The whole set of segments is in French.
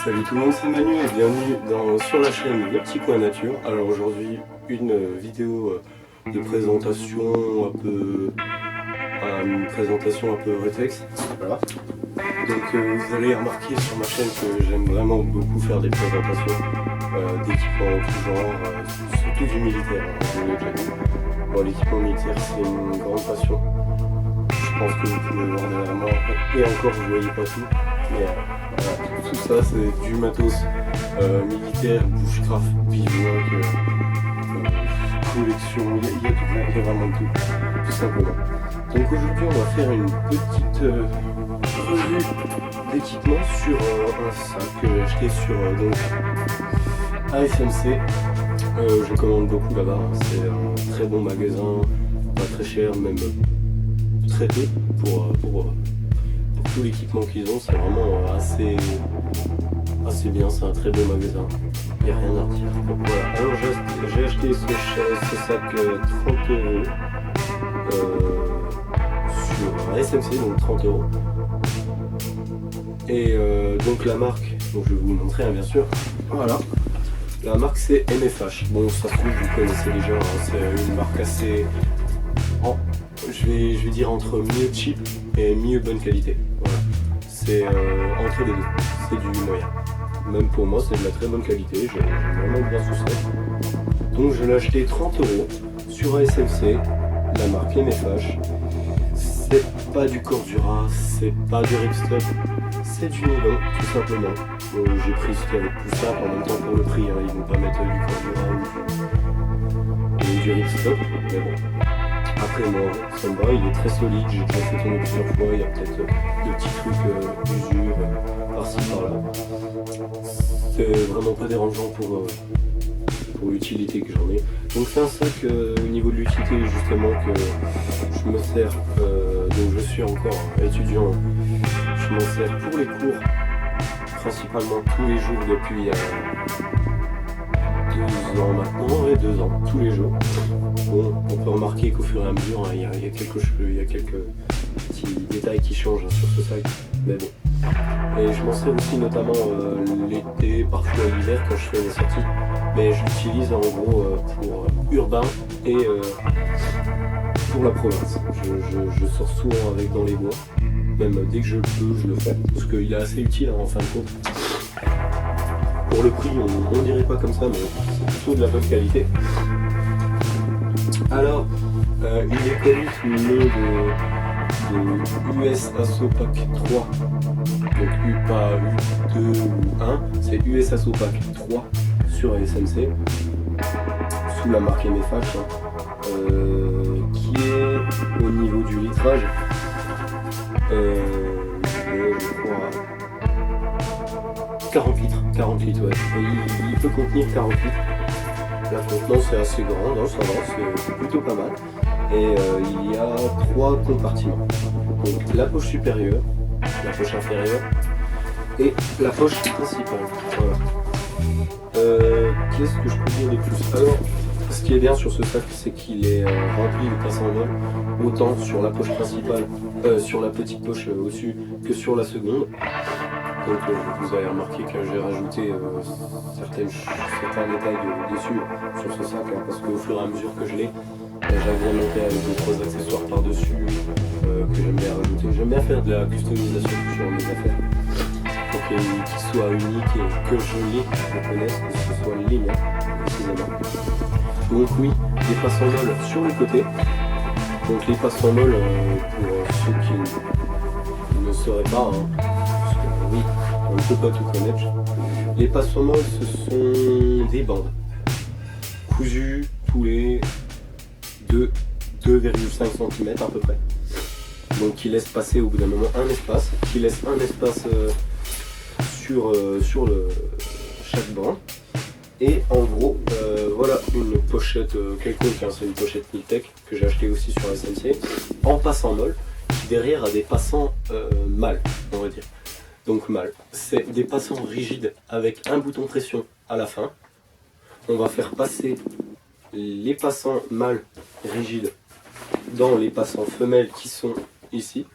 Salut tout le monde, c'est Manu et bienvenue sur la chaîne Le Petit Coin Nature. Alors aujourd'hui, une vidéo de présentation un peu rétex. Voilà. Donc vous allez remarquer sur ma chaîne que j'aime vraiment beaucoup faire des présentations d'équipements en tout genre, surtout du militaire, hein, je l'ai déjà dit. Bon, l'équipement militaire c'est une grande passion. Je pense que vous pouvez voir derrière moi, et encore vous voyez pas tout, mais voilà, tout ça c'est du matos militaire, bushcraft, bivouac, collection, il y a vraiment de tout simplement. Donc aujourd'hui on va faire une petite revue d'équipement sur un sac que j'ai acheté sur ASMC. Je commande beaucoup là-bas, hein. C'est un très bon magasin, pas très cher, même très peu pour tout l'équipement qu'ils ont. C'est vraiment assez bien, c'est un très bon magasin, il n'y a rien à redire. Donc voilà, alors j'ai acheté ce sac 30 € sur ASMC, donc 30 €. Et donc la marque, donc je vais vous le montrer hein, bien sûr, voilà. La marque c'est MFH. Bon, ça se trouve, vous connaissez déjà, hein, c'est une marque assez, je vais dire entre mieux cheap et mieux bonne qualité. Voilà. C'est entre les deux, c'est du moyen. Même pour moi, c'est de la très bonne qualité, j'ai vraiment bien souscrit. Donc je l'ai acheté 30 € sur ASMC, la marque MFH. C'est pas du Cordura, c'est pas du Ripstop, c'est du nylon, tout simplement. J'ai pris ce qu'il y avait de plus simple en même temps pour le prix, hein. Ils vont pas mettre du Cordura ou du Ripstop, mais bon. Après moi, ça me va, il est très solide, j'ai déjà fait tourner plusieurs fois, il y a peut-être de petits trucs d'usure par-ci par-là. C'est vraiment pas dérangeant pour l'utilité que j'en ai. Donc c'est un sac au niveau de l'utilité justement que je me sers, donc je suis encore étudiant, je m'en sers pour les cours, principalement tous les jours depuis 2 ans maintenant, et 2 ans, tous les jours. Bon, on peut remarquer qu'au fur et à mesure, hein, il y a quelques petits détails qui changent hein, sur ce sac, mais bon. Et je m'en sers aussi notamment l'été, parfois l'hiver quand je fais mes sorties, mais j'utilise en gros pour urbain et pour la province. Je sors souvent avec dans les bois, même dès que je peux, je le fais, parce qu'il est assez utile hein, en fin de compte. Pour le prix, on dirait pas comme ça, mais c'est plutôt de la bonne qualité. Alors, il est connu sous le nom de US Asso Pack 3, donc pas U2 ou 1, c'est US Asso Pack 3 sur ASMC, sous la marque MFH, hein, qui est au niveau du litrage, je crois 40 litres, ouais. Il peut contenir 40 litres. La contenance est assez grande, hein, ça va, c'est plutôt pas mal. Et il y a 3 compartiments. Donc la poche supérieure, la poche inférieure et la poche principale. Voilà. Qu'est-ce que je peux dire de plus? Alors, ce qui est bien sur ce sac, c'est qu'il est rempli de passe en vol, autant sur la poche principale, sur la petite poche au-dessus, que sur la seconde. Donc vous avez remarqué que j'ai rajouté certains détails dessus sur ce sac, hein, parce qu'au fur et à mesure que je l'ai, j'agrémentais avec 2-3 accessoires par-dessus que j'aime bien rajouter. J'aime bien faire de la customisation sur mes affaires pour qu'ils soient uniques et que je connaisse, que ce soit ligne, précisément. Donc oui, des passes en molle sur les côtés. Donc les passes en molle, pour ceux qui ne sauraient pas, hein, parce que oui, on ne peut pas tout connaître. Les passes en molle, ce sont des bandes cousues tous les 2,5 cm à peu près. Donc qui laisse passer au bout d'un moment un espace, sur chaque bande. Et en gros, voilà une pochette quelconque, hein, c'est une pochette Miltech que j'ai acheté aussi sur SNC, en passant molle, qui derrière a des passants mâles, on va dire. Donc mâles, c'est des passants rigides avec un bouton pression à la fin. On va faire passer les passants mâles rigides dans les passants femelles qui sont ici.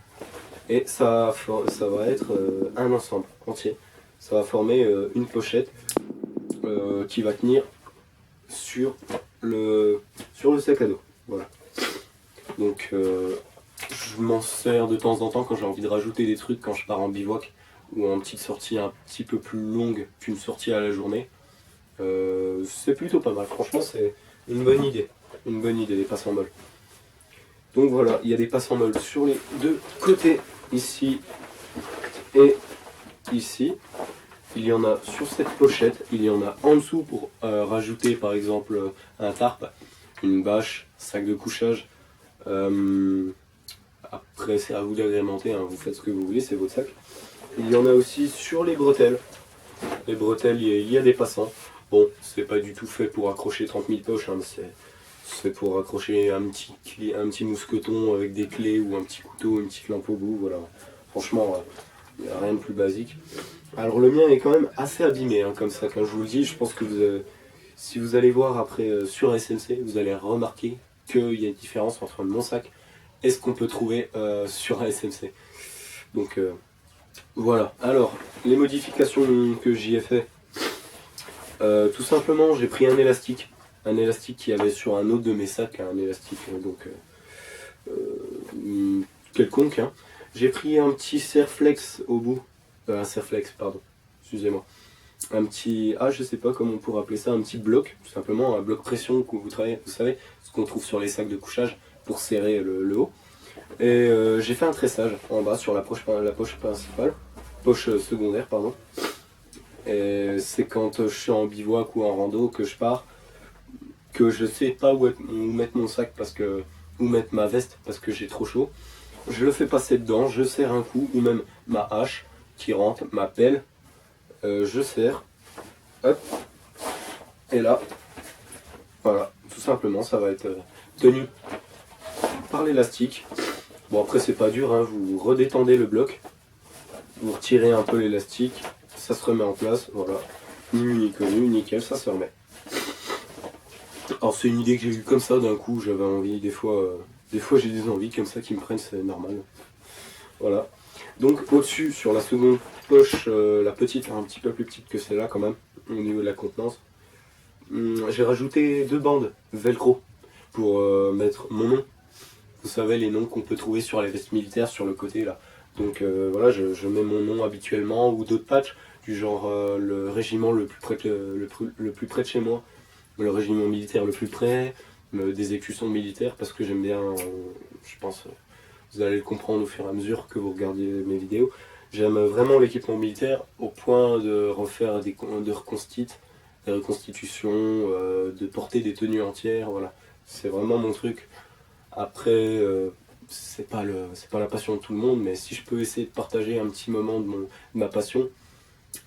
Et ça va être un ensemble entier. ça va former une pochette qui va tenir sur le sac à dos. Voilà. Donc je m'en sers de temps en temps quand j'ai envie de rajouter des trucs quand je pars en bivouac ou en petite sortie un petit peu plus longue qu'une sortie à la journée. C'est plutôt pas mal, franchement c'est une bonne idée les passes en molle. Donc voilà, il y a des passes en molle sur les deux côtés, ici et ici. Il y en a sur cette pochette, il y en a en dessous pour rajouter par exemple un tarp, une bâche, sac de couchage. Après c'est à vous d'agrémenter, hein, vous faites ce que vous voulez, c'est votre sac. Il y en a aussi sur les bretelles. Les bretelles, il y a des passants. Bon, c'est pas du tout fait pour accrocher 30 000 poches, hein, c'est pour accrocher un petit mousqueton avec des clés ou un petit couteau, une petite lampe au bout, voilà. Franchement, il n'y a rien de plus basique. Alors le mien est quand même assez abîmé, hein, comme ça, quand je vous le dis, je pense que si vous allez voir après sur SMC, vous allez remarquer qu'il y a une différence entre mon sac et ce qu'on peut trouver sur SMC. Donc voilà, alors les modifications que j'y ai fait, tout simplement j'ai pris un élastique qu'il y avait sur un autre de mes sacs, un élastique quelconque, hein. J'ai pris un petit serflex au bout, un serflex pardon, excusez-moi, un petit, je sais pas comment on pourrait appeler ça, un petit bloc, tout simplement un bloc pression que vous savez, ce qu'on trouve sur les sacs de couchage pour serrer le haut. Et j'ai fait un tressage en bas sur la poche principale, poche secondaire pardon. Et c'est quand je suis en bivouac ou en rando que je pars, que je sais pas où mettre mon sac où mettre ma veste parce que j'ai trop chaud. Je le fais passer dedans, je serre un coup, ou même ma hache qui rentre, ma pelle, je serre, hop, et là, voilà, tout simplement ça va être tenu par l'élastique. Bon après c'est pas dur, hein, vous redétendez le bloc, vous retirez un peu l'élastique, ça se remet en place, voilà, ni connu, nickel, ça se remet. Alors c'est une idée que j'ai eue comme ça d'un coup, j'avais envie, des fois j'ai des envies comme ça qui me prennent, c'est normal. Voilà. Donc au-dessus, sur la seconde poche, la petite, un petit peu plus petite que celle-là quand même, au niveau de la contenance, j'ai rajouté 2 bandes velcro pour mettre mon nom. Vous savez les noms qu'on peut trouver sur les vestes militaires sur le côté là. Donc voilà, je mets mon nom habituellement ou d'autres patchs du genre le régiment le plus près de chez moi, le régiment militaire le plus près, des écussons militaires parce que j'aime bien, je pense, vous allez le comprendre au fur et à mesure que vous regardiez mes vidéos. J'aime vraiment l'équipement militaire au point de refaire des reconstitutions, de porter des tenues entières, voilà. C'est vraiment mon truc. Après, c'est pas la passion de tout le monde, mais si je peux essayer de partager un petit moment de ma passion,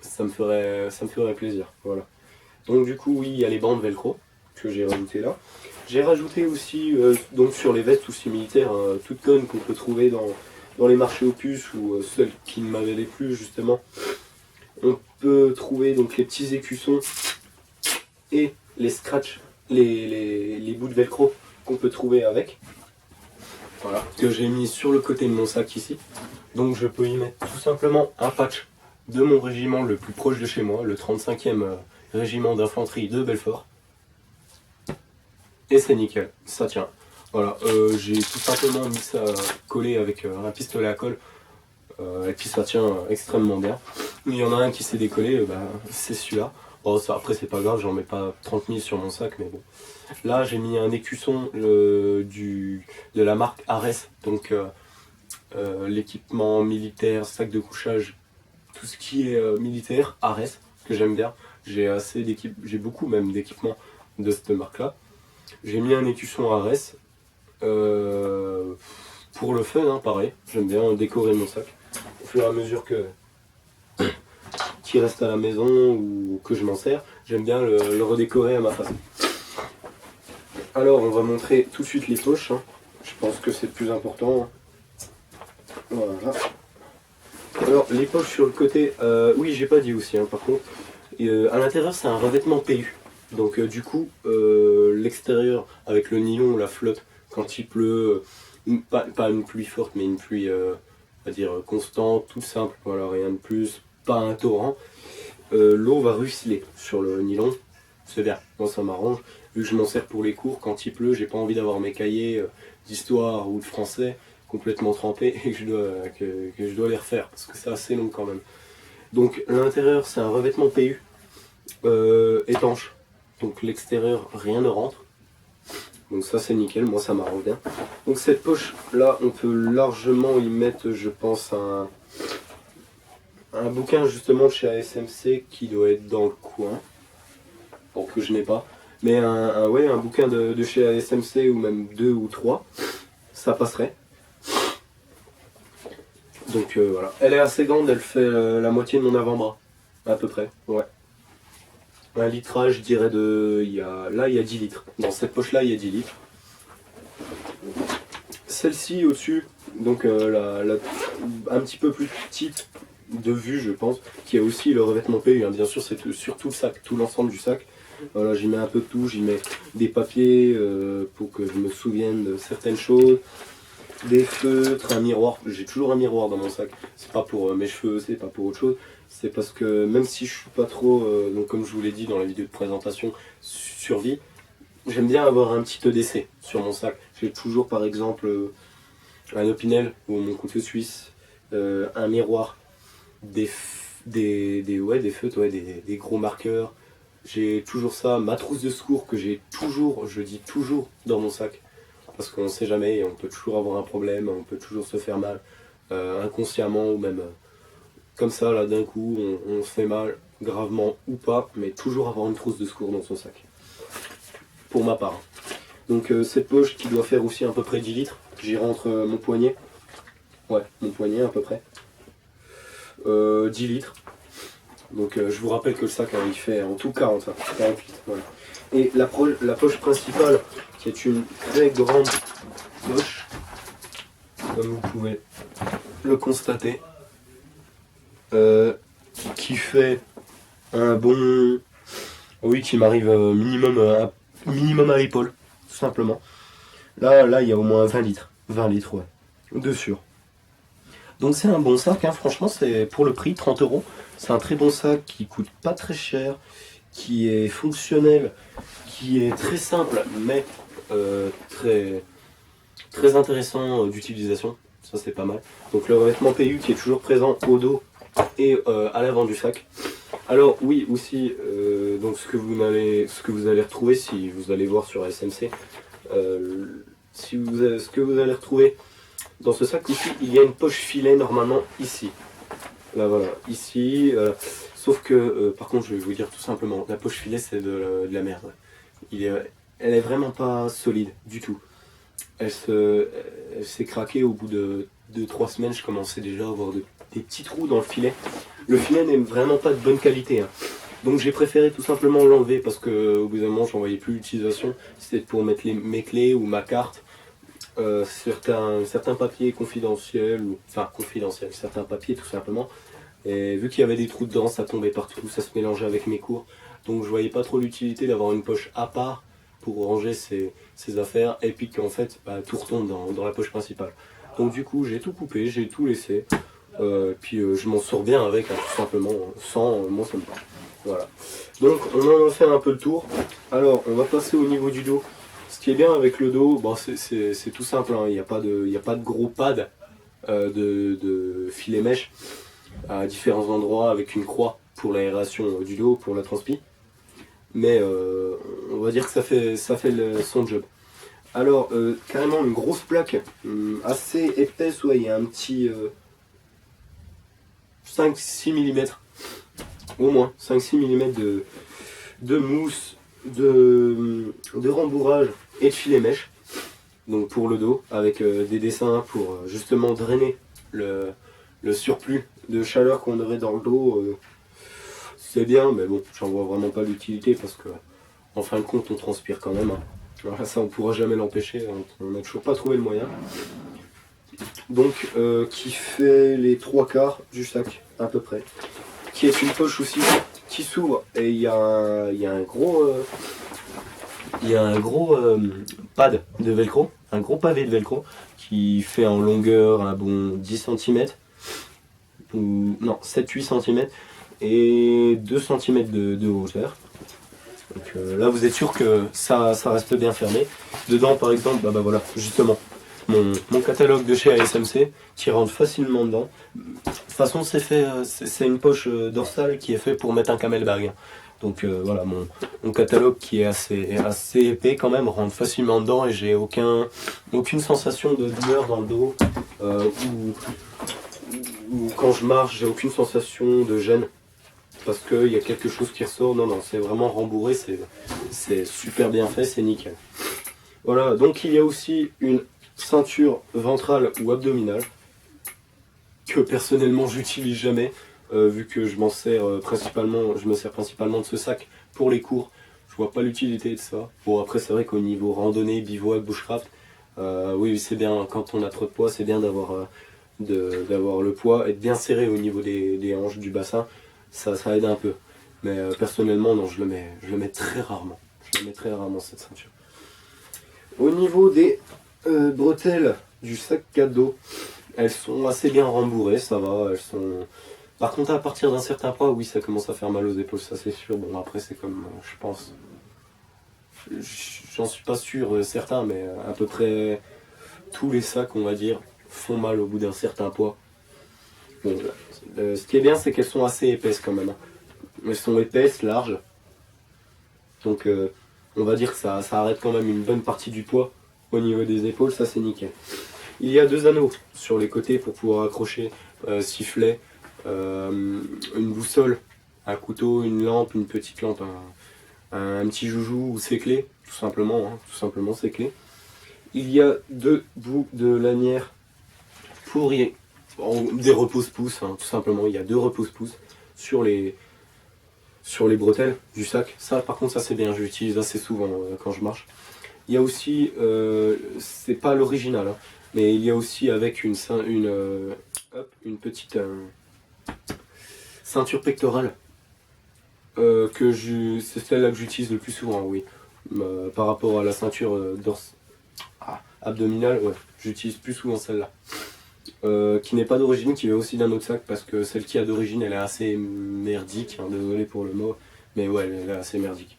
ça me ferait plaisir, voilà. Donc du coup, oui, il y a les bandes velcro que j'ai rajoutées là. J'ai rajouté aussi, donc sur les vestes aussi militaires, toutes connes qu'on peut trouver dans les marchés aux puces ou celles qui ne m'avaient plus justement. On peut trouver donc les petits écussons et les scratchs, les bouts de velcro qu'on peut trouver avec. Voilà, que j'ai mis sur le côté de mon sac ici. Donc je peux y mettre tout simplement un patch de mon régiment le plus proche de chez moi, le 35e régiment d'infanterie de Belfort. Et c'est nickel, ça tient. Voilà, j'ai tout simplement mis ça collé avec un pistolet à colle. Et puis ça tient extrêmement bien. Il y en a un qui s'est décollé, c'est celui-là. Bon, ça, après c'est pas grave, j'en mets pas 30 000 sur mon sac, mais bon. Là j'ai mis un écusson de la marque Ares, donc l'équipement militaire, sac de couchage, tout ce qui est militaire, Ares, que j'aime bien. J'ai beaucoup même d'équipements de cette marque-là. J'ai mis un écusson Ares pour le fun, hein, pareil. J'aime bien décorer mon sac au fur et à mesure qu'il reste à la maison ou que je m'en sers. J'aime bien le redécorer à ma façon. Alors on va montrer tout de suite les poches, hein. Je pense que c'est le plus important. Voilà. Alors les poches sur le côté, oui j'ai pas dit aussi, hein, par contre. À l'intérieur c'est un revêtement PU. Donc du coup l'extérieur avec le nylon, la flotte, quand il pleut, pas une pluie forte mais une pluie on va dire constante, tout simple, voilà, rien de plus, pas un torrent, l'eau va ruisseler sur le nylon. C'est bien, moi ça m'arrange. Vu que je m'en sers pour les cours, quand il pleut, j'ai pas envie d'avoir mes cahiers d'histoire ou de français complètement trempés et que je dois les refaire, parce que c'est assez long quand même. Donc l'intérieur c'est un revêtement PU étanche, donc l'extérieur rien ne rentre. Donc ça c'est nickel, moi ça m'arrange bien. Donc cette poche là, on peut largement y mettre, je pense, un bouquin justement de chez ASMC qui doit être dans le coin, pour que je n'ai pas. Mais un bouquin de chez ASMC, ou même 2 ou 3, ça passerait. Donc voilà, elle est assez grande, elle fait la moitié de mon avant-bras, à peu près, ouais. Un litrage, je dirais là il y a 10 litres. Dans cette poche là il y a 10 litres. Celle-ci au-dessus, donc un petit peu plus petite de vue je pense, qui a aussi le revêtement PU, hein. Bien sûr c'est sur tout le sac, tout l'ensemble du sac. Voilà, j'y mets un peu de tout, j'y mets des papiers pour que je me souvienne de certaines choses, des feutres, un miroir. J'ai toujours un miroir dans mon sac. C'est pas pour mes cheveux, c'est pas pour autre chose. C'est parce que même si je suis pas trop, donc comme je vous l'ai dit dans la vidéo de présentation, survie, j'aime bien avoir un petit EDC sur mon sac. J'ai toujours par exemple un Opinel ou mon couteau suisse, un miroir, des feutres, ouais, des gros marqueurs. J'ai toujours ça, ma trousse de secours que j'ai toujours, je dis toujours, dans mon sac. Parce qu'on ne sait jamais, et on peut toujours avoir un problème, on peut toujours se faire mal, inconsciemment ou même comme ça, là d'un coup, on se fait mal, gravement ou pas, mais toujours avoir une trousse de secours dans son sac. Pour ma part. Donc cette poche qui doit faire aussi à peu près 10 litres, j'y rentre mon poignet. Ouais, mon poignet à peu près. 10 litres. Donc je vous rappelle que le sac, hein, il fait en tout 40, hein, 48. Voilà. Et la poche principale, qui est une très grande poche, comme vous pouvez le constater, qui fait un bon... Oui, qui m'arrive minimum à l'épaule, tout simplement. Là, il y a au moins 20 litres. 20 litres, ouais. De sûr. Donc c'est un bon sac, hein. Franchement, c'est pour le prix, 30 €. C'est un très bon sac qui coûte pas très cher, qui est fonctionnel, qui est très simple, mais très, très intéressant d'utilisation. Ça, c'est pas mal. Donc le revêtement PU qui est toujours présent au dos et à l'avant du sac. Alors oui, aussi, donc ce que vous allez retrouver si vous allez voir sur SMC, ce que vous allez retrouver dans ce sac ici, il y a une poche filet normalement ici. Là voilà, ici. Sauf que, par contre, je vais vous dire tout simplement, la poche filet c'est de la merde. Elle est vraiment pas solide du tout. Elle s'est craquée au bout de 2-3 semaines. Je commençais déjà à avoir des petits trous dans le filet. Le filet n'est vraiment pas de bonne qualité, hein. Donc j'ai préféré tout simplement l'enlever parce qu'au bout d'un moment j'en voyais plus l'utilisation. C'était pour mettre mes clés ou ma carte, certains papiers confidentiels, certains papiers tout simplement. Et vu qu'il y avait des trous dedans, ça tombait partout, ça se mélangeait avec mes cours. Donc je voyais pas trop l'utilité d'avoir une poche à part pour ranger ses affaires et puis qu'en fait tout retombe dans la poche principale. Donc du coup j'ai tout coupé, j'ai tout laissé. Puis je m'en sors bien avec, hein, tout simplement, sans moi ça me va. Voilà. Donc on en a fait un peu le tour. Alors on va passer au niveau du dos. Ce qui est bien avec le dos, bon, c'est tout simple, hein. Il n'y a pas de gros pad de filet mèche à différents endroits avec une croix pour l'aération du dos, pour la transpi. Mais on va dire que ça fait son job. Alors carrément une grosse plaque assez épaisse, ouais, il y a un petit 5-6 mm, au moins 5-6 mm de mousse, de rembourrage et de filet mèche. Donc pour le dos, avec des dessins pour justement drainer le surplus de chaleur qu'on aurait dans le dos. C'est bien, mais bon, j'en vois vraiment pas l'utilité parce que en fin de compte on transpire quand même, hein. Voilà, ça on pourra jamais l'empêcher, on n'a toujours pas trouvé le moyen. Donc qui fait les 3/4 du sac à peu près, qui est une poche aussi qui s'ouvre et il y a un gros pad de velcro, un gros pavé de velcro qui fait en longueur un bon 10 cm. ou non, 7-8 cm et 2 cm de hauteur. Donc là vous êtes sûr que ça reste bien fermé. Dedans par exemple, bah voilà, justement, mon catalogue de chez ASMC qui rentre facilement dedans. De toute façon c'est une poche dorsale qui est faite pour mettre un camel bag. Donc voilà, mon catalogue qui est assez épais quand même rentre facilement dedans et j'ai aucune sensation de douleur dans le dos ou quand je marche j'ai aucune sensation de gêne parce qu'il y a quelque chose qui ressort. Non, c'est vraiment rembourré, c'est super bien fait, c'est nickel. Voilà, donc il y a aussi une ceinture ventrale ou abdominale que personnellement j'utilise jamais. Vu que je me sers principalement de ce sac pour les cours, je vois pas l'utilité de ça. Bon après c'est vrai qu'au niveau randonnée, bivouac, bushcraft, oui c'est bien quand on a trop de poids, c'est bien d'avoir le poids et de bien serré au niveau des hanches, du bassin, ça aide un peu. Mais personnellement non, je le mets très rarement. Je le mets très rarement cette ceinture. Au niveau des bretelles du sac cadeau, elles sont assez bien rembourrées, ça va, elles sont... Par contre, à partir d'un certain poids, oui, ça commence à faire mal aux épaules, ça c'est sûr. Bon, après, c'est comme, je pense, j'en suis pas sûr, certain, mais à peu près tous les sacs, on va dire, font mal au bout d'un certain poids. Bon, ce qui est bien, c'est qu'elles sont assez épaisses quand même. Elles sont épaisses, larges. Donc, on va dire que ça arrête quand même une bonne partie du poids au niveau des épaules, ça c'est nickel. Il y a 2 anneaux sur les côtés pour pouvoir accrocher sifflet, une boussole, un couteau, une lampe, une petite lampe, un petit joujou ou ses clés, tout simplement ses clés. Il y a 2 bouts de lanière pour des repose-pouces, tout simplement. Il y a 2 repose-pouces sur les bretelles du sac. Ça par contre ça c'est bien, j'utilise assez souvent quand je marche. Il y a aussi, c'est pas l'original, mais il y a aussi avec une petite ceinture pectorale c'est celle-là que j'utilise le plus souvent, oui. Par rapport à la ceinture abdominale, ouais, j'utilise plus souvent celle-là. Qui n'est pas d'origine, qui vient aussi d'un autre sac, parce que celle qui a d'origine, elle est assez merdique, désolé pour le mot, mais ouais, elle est assez merdique.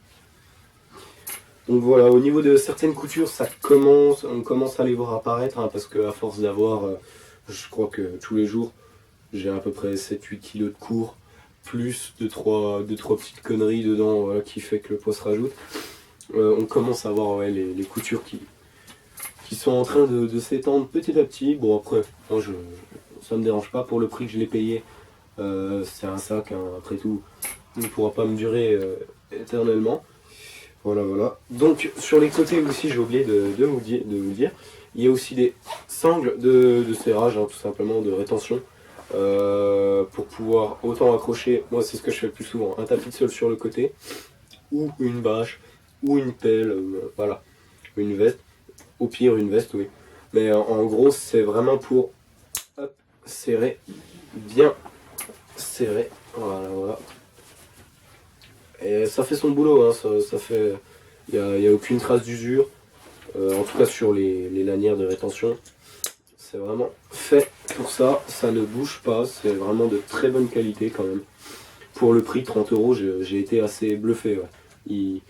Donc voilà, au niveau de certaines coutures, on commence à les voir apparaître, parce qu'à force d'avoir, je crois que tous les jours, j'ai à peu près 7-8 kg de cours, plus 2-3 petites conneries dedans, voilà, qui fait que le poids se rajoute. On commence à voir les coutures qui sont en train de s'étendre petit à petit. Bon après, moi ça me dérange pas pour le prix que je l'ai payé. C'est un sac, après tout, il ne pourra pas me durer éternellement. Voilà. Donc sur les côtés aussi, j'ai oublié de vous dire, il y a aussi des sangles de serrage, tout simplement, de rétention. Pour pouvoir autant accrocher, moi c'est ce que je fais le plus souvent, un tapis de sol sur le côté, ou une bâche, ou une pelle, voilà, une veste, au pire une veste, oui. Mais en gros c'est vraiment pour serrer, bien serrer, voilà. Et ça fait son boulot, ça fait, il n'y a aucune trace d'usure, en tout cas sur les lanières de rétention. C'est vraiment fait pour ça, ça ne bouge pas, c'est vraiment de très bonne qualité quand même. Pour le prix, 30 €, j'ai été assez bluffé. Ouais.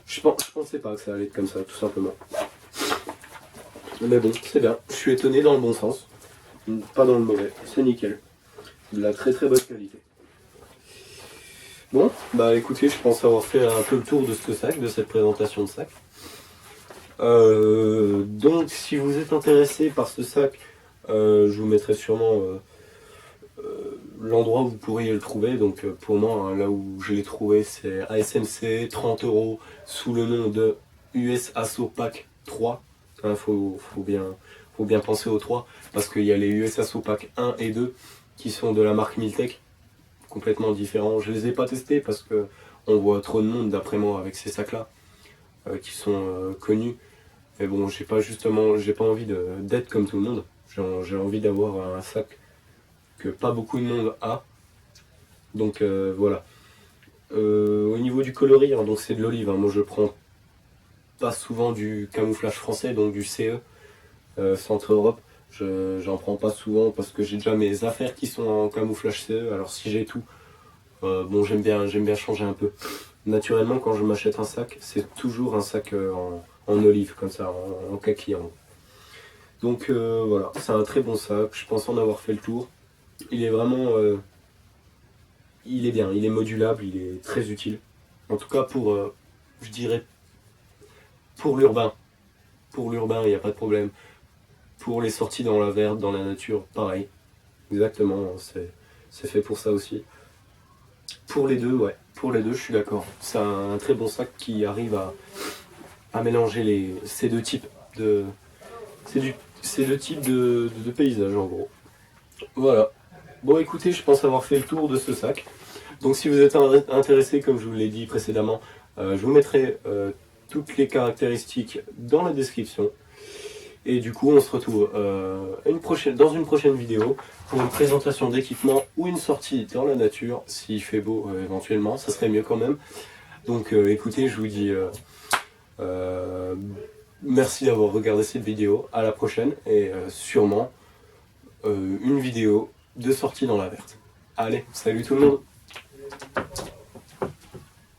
Je pensais pas que ça allait être comme ça, tout simplement. Mais bon, c'est bien, je suis étonné dans le bon sens, pas dans le mauvais, c'est nickel. De la très très bonne qualité. Bon, bah écoutez, je pense avoir fait un peu le tour de ce sac, de cette présentation de sac. Donc si vous êtes intéressé par ce sac, je vous mettrai sûrement l'endroit où vous pourriez le trouver. Donc pour moi, là où je l'ai trouvé, c'est ASMC, 30 € sous le nom de US Asso Pack 3. Faut bien penser aux 3 parce qu'il y a les US Asso Pack 1 et 2 qui sont de la marque Miltech, complètement différents. Je les ai pas testés parce que on voit trop de monde d'après moi avec ces sacs là qui sont connus. Mais bon, j'ai pas envie d'être comme tout le monde. J'ai envie d'avoir un sac que pas beaucoup de monde a. Donc voilà. Au niveau du coloris, donc c'est de l'olive. Moi je prends pas souvent du camouflage français, donc du CE, Centre Europe. J'en prends pas souvent parce que j'ai déjà mes affaires qui sont en camouflage CE. Alors si j'ai tout, bon j'aime bien changer un peu. Naturellement quand je m'achète un sac, c'est toujours un sac en olive comme ça, en kaki. Donc voilà, c'est un très bon sac. Je pense en avoir fait le tour. Il est vraiment, il est bien, il est modulable, il est très utile. En tout cas pour, je dirais pour l'urbain. Pour l'urbain, il n'y a pas de problème. Pour les sorties dans la verte, dans la nature, pareil. Exactement, c'est fait pour ça aussi. Pour les deux, ouais. Pour les deux, je suis d'accord. C'est un très bon sac qui arrive à mélanger ces deux types de. Ces deux types de paysages en gros. Voilà. Bon écoutez, je pense avoir fait le tour de ce sac. Donc si vous êtes intéressé, comme je vous l'ai dit précédemment, je vous mettrai toutes les caractéristiques dans la description. Et du coup, on se retrouve dans une prochaine vidéo pour une présentation d'équipement ou une sortie dans la nature, s'il fait beau éventuellement, ça serait mieux quand même. Donc écoutez, je vous dis merci d'avoir regardé cette vidéo, à la prochaine et sûrement une vidéo de sortie dans la verte. Allez, salut tout le monde!